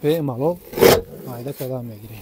беmalol майда кардан мегирем.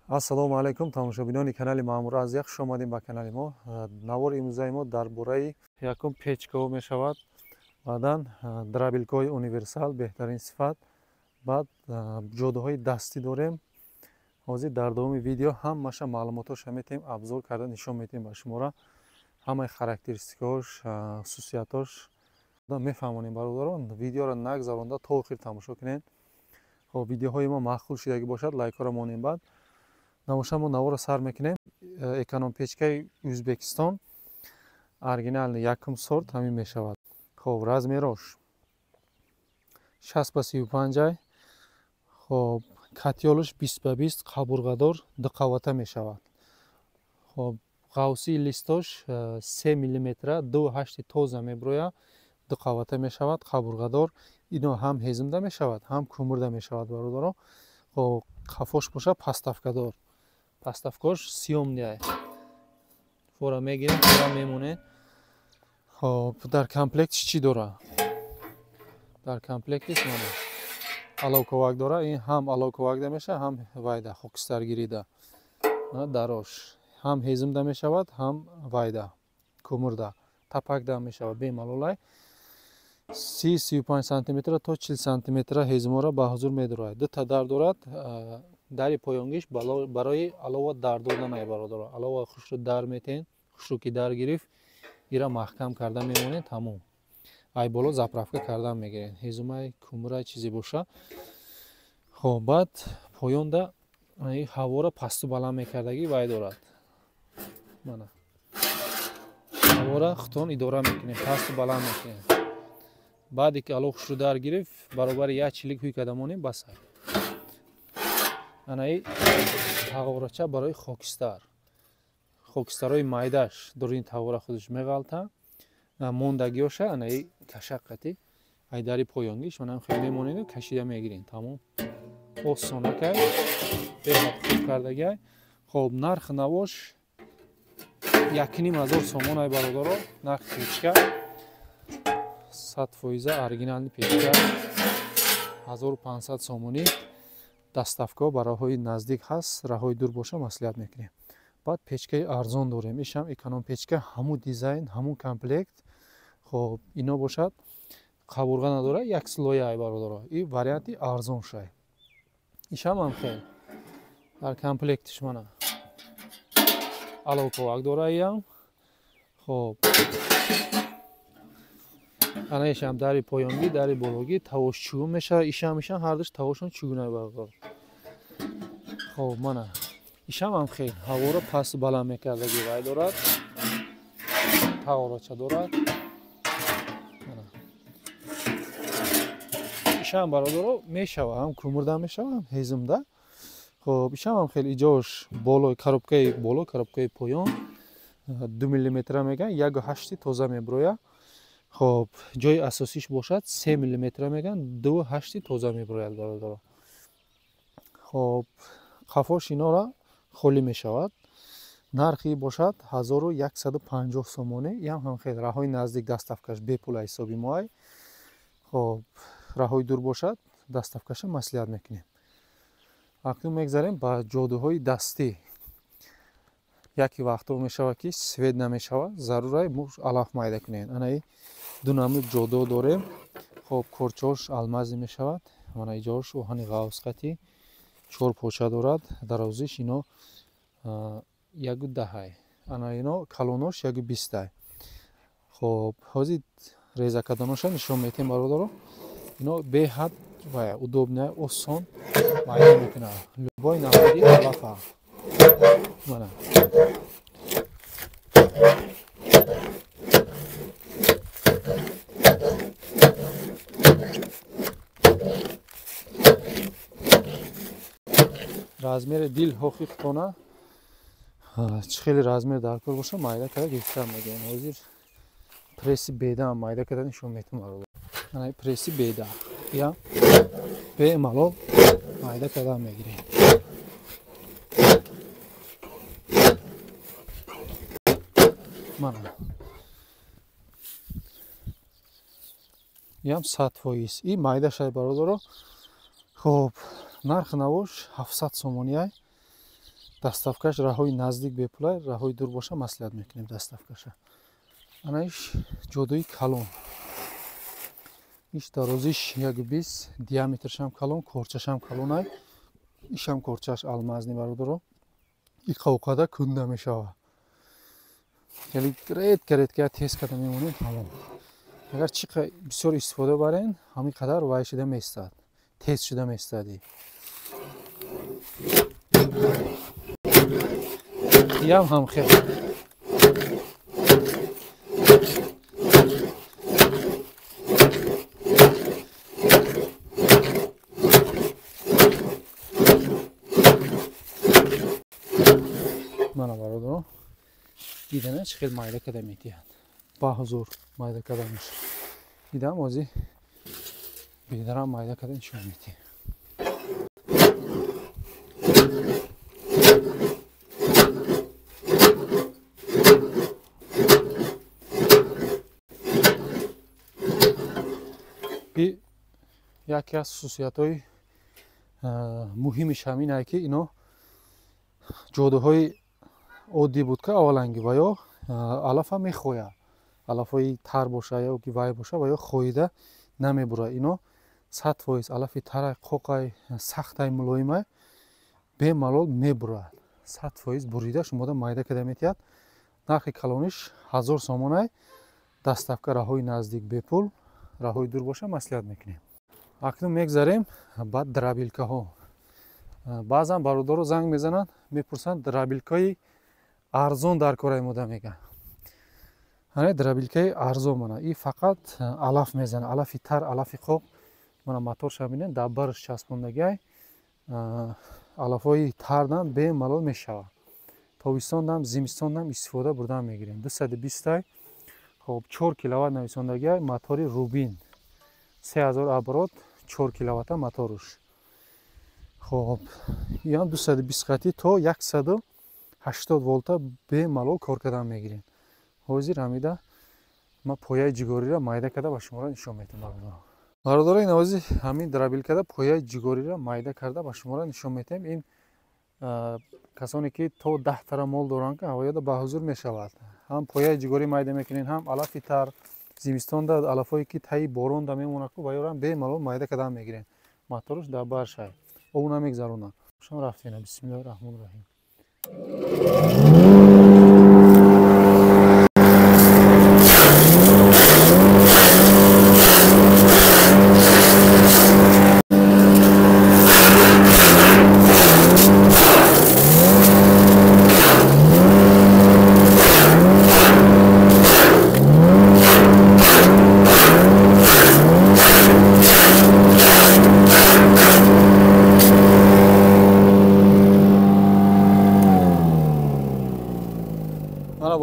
Ассалому алайкум тамошобинони канали Маъмур Азиз, хуш омадем ба канали мо. Навори имрӯзаи мо дар бораи якум печкаҳо мешавад, баъдан драбилкаҳои универсал беҳтарин сифат, баъд ҷодаҳои дастӣ дорем. ҳозир дар давоми видео ҳамаша маълумотоша метавем абзор карда нишон метавем ба шумора. ҳамаи характеристикаҳош, хусусиятош мефаҳмонем. бародарон, видеоро нагзаронда то охир тамошо кунед. видеоҳои мо маъқул шудагӣ бошад, лайкҳоро монем. Баъд намоша мо наворо сар мекунем. Эконом печкаи Ӯзбекистон, оригинални якум сорт ҳамин мешавад. хоб размерош 60x35, хоб катёлаш 20x20 қабурғадор дуқавата мешавад. хоб ғавсии листош 3 мм 2.8 тоза меброяд, дуқавата мешавад, қабурғадор. ино ҳам ҳезмда мешавад, ҳам кӯмурда мешавад бародарон. хоб қафош боша паставкадор. паставкош сиёмния фора мегирем, фора мемонед. хоб дар комплектиш чӣ дора? дар комплектиш мана аловковак дора. ин ҳам аловковакда мешавад, ҳам вайда хокистаргирида. дарош ҳам ҳезмда мешавад, ҳам вайда кӯмурда. тапакда мешавад бемалолай. 30-35 см то 40 см ҳезмора ба ҳузур медорад. дута дар дорад. дари поёнгиш барои алова дар додан ай бародарон. алова хушро дар метен, хушро ки дар гирифт, ира маҳкам карда мемонед, тамом. ай боло заправка кардан мегиред. ҳезумай кӯмурай чизе боша. хоб баъд поёнда ҳавора пасту баланд мекардагӣ вай дорад. мана ҳавора хутон идора мекунем, пасту баланд мекунем. баъде ки алов хушро дар гирифт, баробари 1 чилик ҳуй карда монем басай. анаи ҳаворача барои хокистар. хокистарҳои майдаш дорин ҳавора худаш меғалта. мондагиёша анаи кашаққати айдари поёнгиш манам хел мемонеду кашида мегирем, тамом. осонакай беҳад кардагай. хоб нархи навош 1500 сомон ай бародарон. нархи печка 100% оригинални печка 1500 сомонӣ. даставка бароҳои наздик ҳаст, раҳои дур боша маслиҳат мекунем. баъд печкаи арзон дорем. ишам эконом печка, ҳамун дизайн, ҳамун комплект. хоб ино бошад, қабурға надора, як слоя ай бародарон. ин варианти арзон шай. ишам ҳам хел дар комплектиш мана аловковак дора. иям хоб ана ишам дари поёнгӣ, дари бологӣ, тавош чугун мешавад. ишам ҳардуш тавошон чугун ай бародарон. хоб мана ишам ҳам хел ҳавора пасту баланд мекардагӣ вай дорад. ҳаворача дорад. ишам бародарон мешавад, ҳам кӯмурда мешавад, ҳам ҳезмда. хоб ишам ҳам хел иҷош боло, коробкаи боло, коробкаи поён 2 мм меган, 1.8 тоза меброяд. хоб ҷои асосиш бошад 3 мм меган, 2.8 тоза меброяд бародарон. хоб қафош инора холӣ мешавад. нархи бошад 1150 сомонӣ. ям ҳам хел раҳои наздик даставкаш бепула ҳисоби моай. хоб раҳои дур бошад, даставкаша маслиҳат мекунем. акнун мегзарем ба ҷодуҳои дастӣ. Яке вақтҳо мешавад ки свед намешавад, зарура мо алаф майда кунем. Анаи ду намуд ҷодуҳо дорем. хоб корчош алмази мешавад. Мана иҷош оҳани ғавсқатӣ 4 поча дорад. Дарозиш ино 1.10. Ана ино калонош 1.20. хоб ҳозир резакаданоша нишон метем бародаро. ино беҳад ва удобна осон майда мекунад. Любой намуди алафа. Мана размери дил ҳоқиқтона чӣ хеле размер дар кор боша майда карда беҳтар мегӯям. ҳозир пресси беда майда карда нишон метам. Ана пресси беда я беmalol майда карда мегирем. Мана ям 100%. И майда шай бародаро. хоб нарх навош 700 сомония. Доставкаш раҳои наздик бепулай, раҳои дур боша маслиҳат мекунем доставкаша. Анаиш ҷодуи калон. иш дарозиш 1.20, диаметршам калон, корчашам калонай. ишам корчаш алмазни бародаро. И қавқада кунда мешава. Хеле редка тез карда мемонем тамом. агар чӣ бисёр истифода барен, ҳамин қадар вай шуда меистад. Тез шуда меистади. ям ҳам хел. Мана бародаро. Дидана чӣ хел майда карда метиҳад. Ба ҳузур майда карда меша. Дидам ҳозир бедарам майда карда нишон метиҳад. яке аз хусусиятҳои муҳимиш ҳамин аст ки ино ҷодуҳои оддӣ буд ка авваланги ва ё алафа мехояд. алафҳои тар боша ё ки вай боша ва ё хоида намебурад. ино 100% алафи тарай қоқай сахтай мулоимай бемалол мебурад. 100% бурида шумода майда карда метиҳад. нархи калониш 1000 сомонай. доставка раҳои наздик бепул, раҳои дур боша маслиҳат мекунем. акнун мегзарем ба драбилкаҳо. баъзан бародаро занг мезананд, мепурсанд драбилкаи арзон дар кораи мода мегӯянд. ҳана драбилкаи арзон мана. И фақат алаф мезана. алафи тар, алафи қоқ. мана моторша бинед дар барш часпондагиай. алафҳои тардан бемалол мешавад. тобистондам, зимистондам истифода бурдан мегирем. 220 хоб 4 киловатт нависондагиай мотори Рубин. 3000 оборот 4 киловатта моторуш. хоб ям 220 қати то 180 волта бемалол кор кардан мегирем. ҳозир ҳамида ма пояи ҷигорира майда карда ба шуморо нишон метам. бародаро ин ҳозир ҳамин драбилкада пояи ҷигорира майда карда ба шуморо нишон метем. ин касоне ки то 10 тара мол доранд ка ҳавояда ба ҳузур мешавад. ҳам пояи ҷигорӣ майда мекунем, ҳам алафи тар. зимистонда алафҳое ки таи боронда мемонад ва ёрам бемалол майда кардан мегирем. моторуш дар баршай ову намегзаронад. шам рафтена. бисмиллаҳи роҳмони роҳим.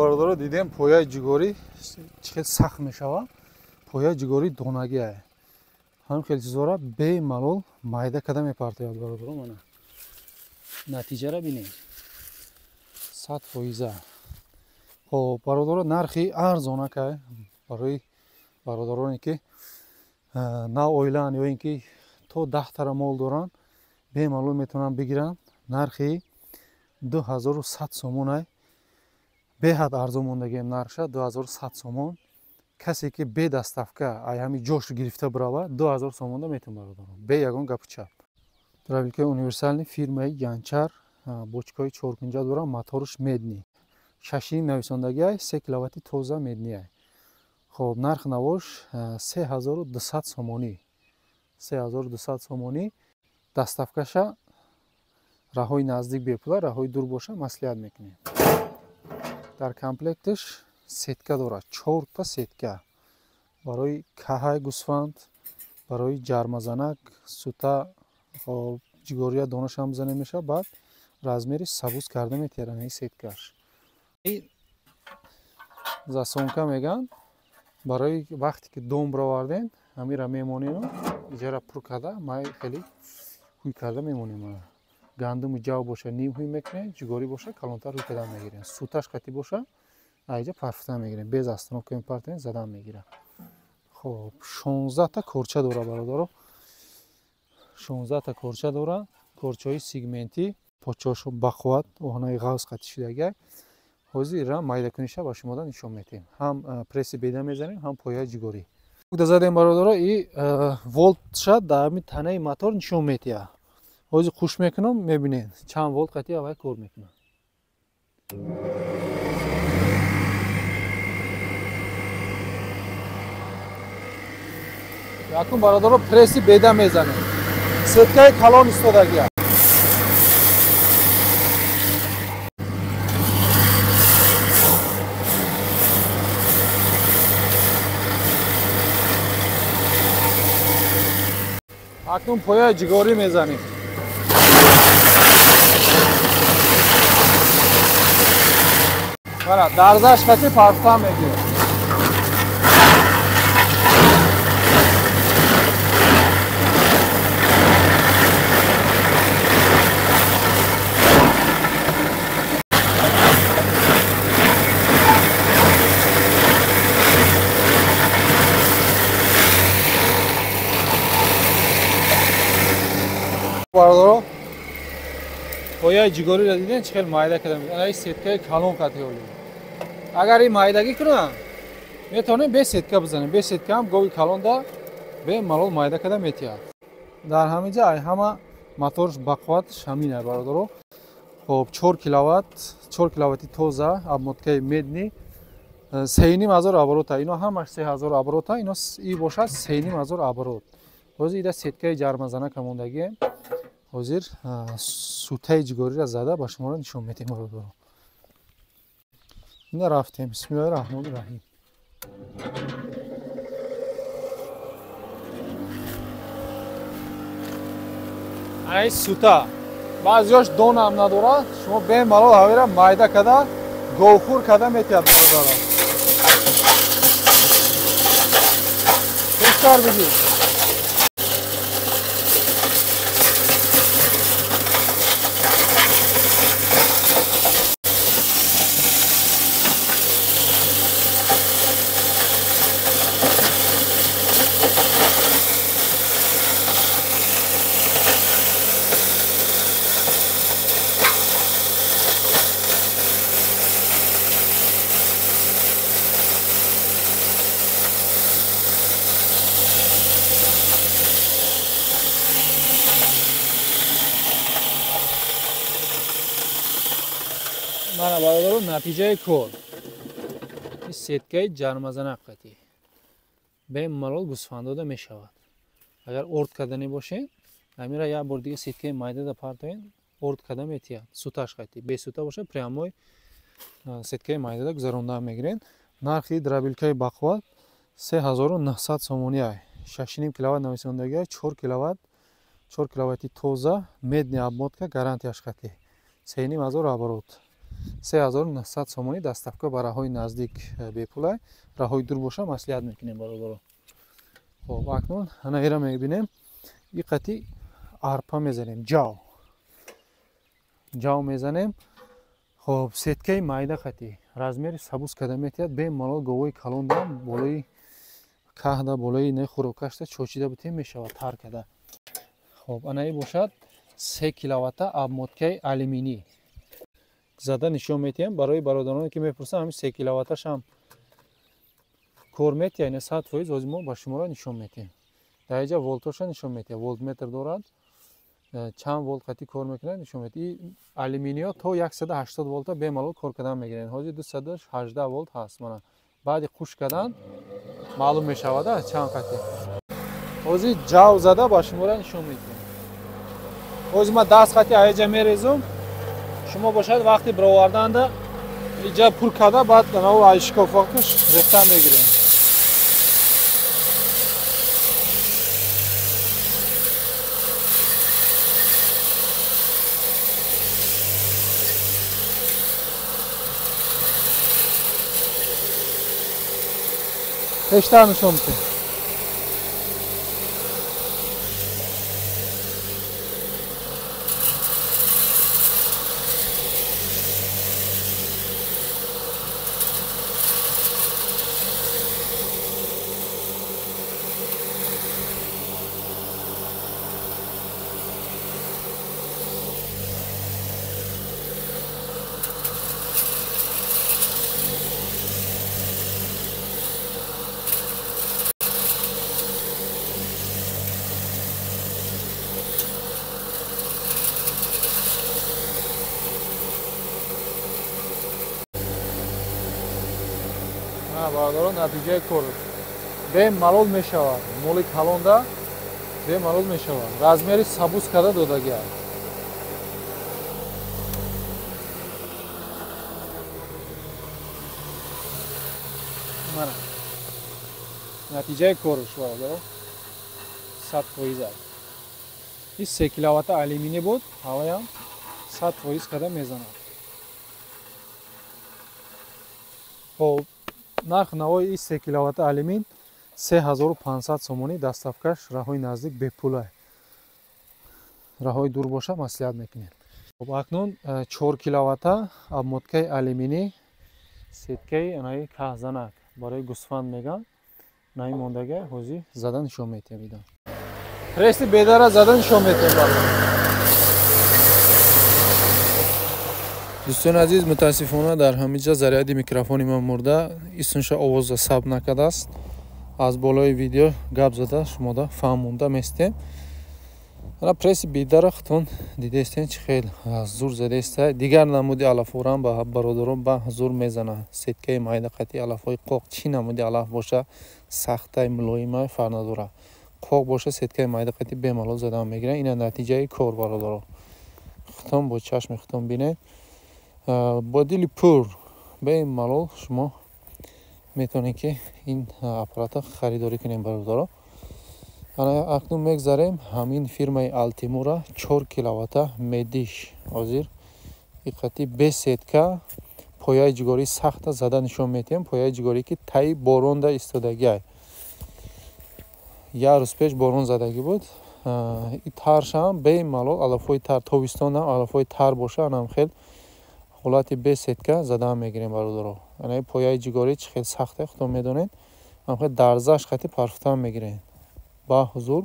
бародаро дидем пояи ҷигорӣ чӣ хел сахт мешавад. пояи ҷигорӣ донагӣ аст. ҳамин хел чизора бемалол майда карда мепартояд. бародаро мана натиҷаро бинем. 100%. хоб бародаро нархи арзонак аст барои бародароне ки на оилаанд ё ин ки то 10 тара мол доранд. бемалол метавонанд бигиранд. Нархи 2100 сомон ай. Беҳад арзон мондагием нархша 2100 сомон. Касе ки бе даставка ай ҳами ҷошро гирифта барава 2000 сомонда метавон бародарам. Бе ягон гапу чап. Дробилкаи универсални фирмаи Янчар бочкаи 4 дорам, моторш медни. Шашини нависондагӣ ай 3 киловатти тоза медни ай. Хоб нарх навош 3200 сомонӣ. 3200 сомонӣ. Даставкаша раҳои наздик бепула, раҳои дур боша маслиҳат мекунем. Дар комплектш сетка дорад, 4 та сетка. Барои каҳай гусфанд, барои ҷармазанак, сута, ҷигория донашам бизанем меша, баъд размери сабуз карда метиҳарам ин сеткаш. Засонка меган, барои вақте ки дом баровардем, ҳамира мемонем, иҷара пур карда, май хеле ҳуй карда мемонем. Гандуми ҷав боша ним ҳуй мекунем, ҷигорӣ боша калонтар ҳуй карда мегирем. Суташ қатӣ боша айҷа парфита мегирем, без остановка мепартем, задан мегирам. Хоб 16 та корча дора бародаро. 16 та корча дора, корчаҳои сегментӣ, почаҳошо бақувват, оҳнаи ғавз қатӣ шудагӣ. ҳозир ира майдакуниша ба шумода нишон метиҳем. Ҳам пресси беда мезанем, ҳам пояи ҷигорӣ. Да задем бародаро, и волтша дар ҳами танаи мотор нишон метиҳад. ҳозир хушк мекунам, мебинед чанд волт қатӣ аввай кор мекунад. якум бародаро пресси беда мезанем. Сеткаи калон истодагӣ аст. акнун пояи ҷигорӣ мезанем. бара дарзаш қатӣ парфта мегирем. бародаро, пояи ҷигориро дидем чӣ хел майда карда мегӯяд. ана ин сеткаи калон қатӣ олӣ. агар ин майдагӣ кунам, метавонем бе сетка бизанем. Бе сетка ҳам гови калонда бемалол майда карда метиҳад. дар ҳамин ҷа ай ҳама моторш бақувватш ҳамин ай бародаро. хоб 4 киловатт, 4 киловатти тоза, обмоткаи медни, 3500 оборот ай. Ино ҳамаш 3000 оборот ай. Ино ин бошад 3500 оборот. ҳозир ида сеткаи ҷармазанака мондагием. ҳозир сутаи ҷигориро зада ба шуморо нишон метиҳем бародаро. ина рафтем. бисмиллаҳи раҳмони раҳим. ай сута баъзиёш донам надорад, шумо бемалол ҳавира майда карда говхӯр карда метиҳад бародаро. бештар бигир. мана бародаро натиҷаи кор. ин сеткаи ҷармазанак қатӣ бемалол гусфандода мешавад. агар орд карда небошед, ҳамира як бор дига сеткаи майдада партовед, орд карда метиҳад. суташ қатӣ. Бе сута бошад, прямой сеткаи майдада гузаронда мегиред. нархи дробилкаи бақувват 3900 сомонӣ ай. 6,5 киловатт нависондагӣ ай, 4 киловатт, 4 киловатти тоза, медни обмотка, гарантияш қатӣ. 3500 оборот. 3900 сомонӣ. даставка ба раҳои наздик бепул ай. раҳои дур боша маслиҳат мекунем бародаро. хоб акнун ана ира мебинем. ин қатӣ арпа мезанем, ҷав мезанем. хоб сеткаи майда қатӣ размери сабуз карда метиҳад. бемалол говои калонда болои каҳда, болои не хӯрокашда чочида битем мешавад тар карда. хоб ана ин бошад 3 киловатта обмоткаи алюминий зада нишон метиҳам. Барои бародароне ки мепурсанд ҳамин 3 киловатташ ҳам кор метиҳад, яъне 100% ҳозир мо ба шуморо нишон метиҳем. Дар инҷа волтоша нишон метиҳад, волтметр дорад, чанд волт қати кор мекунад нишон метиҳад. Ин алюминиё то 180 волта бемалол кор кардан мегиранд. Ҳозир 218 волт ҳаст. Мана баъди хушк кардан маълум мешавад чанд қати. ҳозир ҷав зада ба шуморо нишон метиҳам. ҳозир ман 10 қати аҷа мерезум. шумо бошад вақти бироварданда иҷа пур карда баъд наво ай шикофакаш рехтан мегирем. Beşler nişon bitti. Бародарон натиҷаи кор бемалол мешавад. Моли калонда бемалол мешавад. Размери сабуз карда додаги аст. Мана натиҷаи корш бародарон 100% аст. Ин 3 киловатта алюминий буд, ҳаваям 100% карда мезанад. Хоб нарх навои ин 3 киловатта алюмин 3500 сомонӣ, дастафкаш раҳои наздик бепулай. Раҳои дур боша маслиҳат мекунем. Хоб акнун 4 киловатта обмоткаи алюминий сеткаи анаи каҳзанак барои гӯсфанд меган. Наи мондага ҳозир зада нишон метиҳам. ида преси бедара зада нишон метиҳам. дӯстони азиз, мутаассифона дар ҳамиҷа заряди микрофони ман мурда, исунша овоза сабт накардааст. аз болои видео гап зада шумода фаҳм монда местем. ана преси бедара хутон дидестем чӣ хел зур задеста. Дигар намуди алафорам ба бародарон ба зур мезана. сеткаи майда қати алафҳои қоқ чӣ намуди алаф боша сахтай мулоимай фарқ надорад. қоқ боша сеткаи майда қати бемалол задан мегиранд. ина натиҷаи кор бародарон. хутон бо чашми хутон бинед. бо дили пур бемалол шумо метавонед ки ин аппаратро харидорӣ кунем бародарон. ана акнун мегзарем ҳамин фирмаи Altimura 4 киловатта медиш. ҳозир иққати бесетка пояи ҷигории сахта зада нишон метиҳем. пояи ҷигорӣ ки таи боронда истодагиай. як рӯз пеш борон задаги буд. таршам бемалол алафҳои тар тобистон алафҳои тар боша анам хел ҳолати бесетка задаам мегирем бародарон. ана пояи ҷигорӣ чӣ хел сахта худтон медонед. анхел дарзаш қати парфтан мегирем. ба ҳузур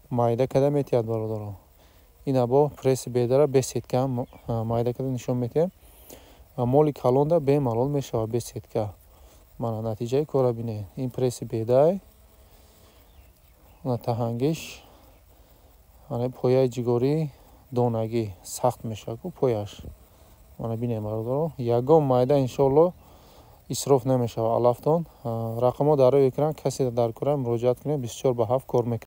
майда када метиҳад бародарон. ина бо преси бедара бесетка майда када нишон метиҳем. моли калонда бемалол мешавад бесетка. мана натиҷаи кора бинед. ин преси бедай ана таҳангиш ана пояи ҷигорӣ донагӣ сахт мешавад пояш. мана бинем бародарон. ягон майда иншоалло исроф намешавад алафтон. рақамҳо дар рӯи экран касе дар кора муроҷиат кунед. 24/7 кор мекунад.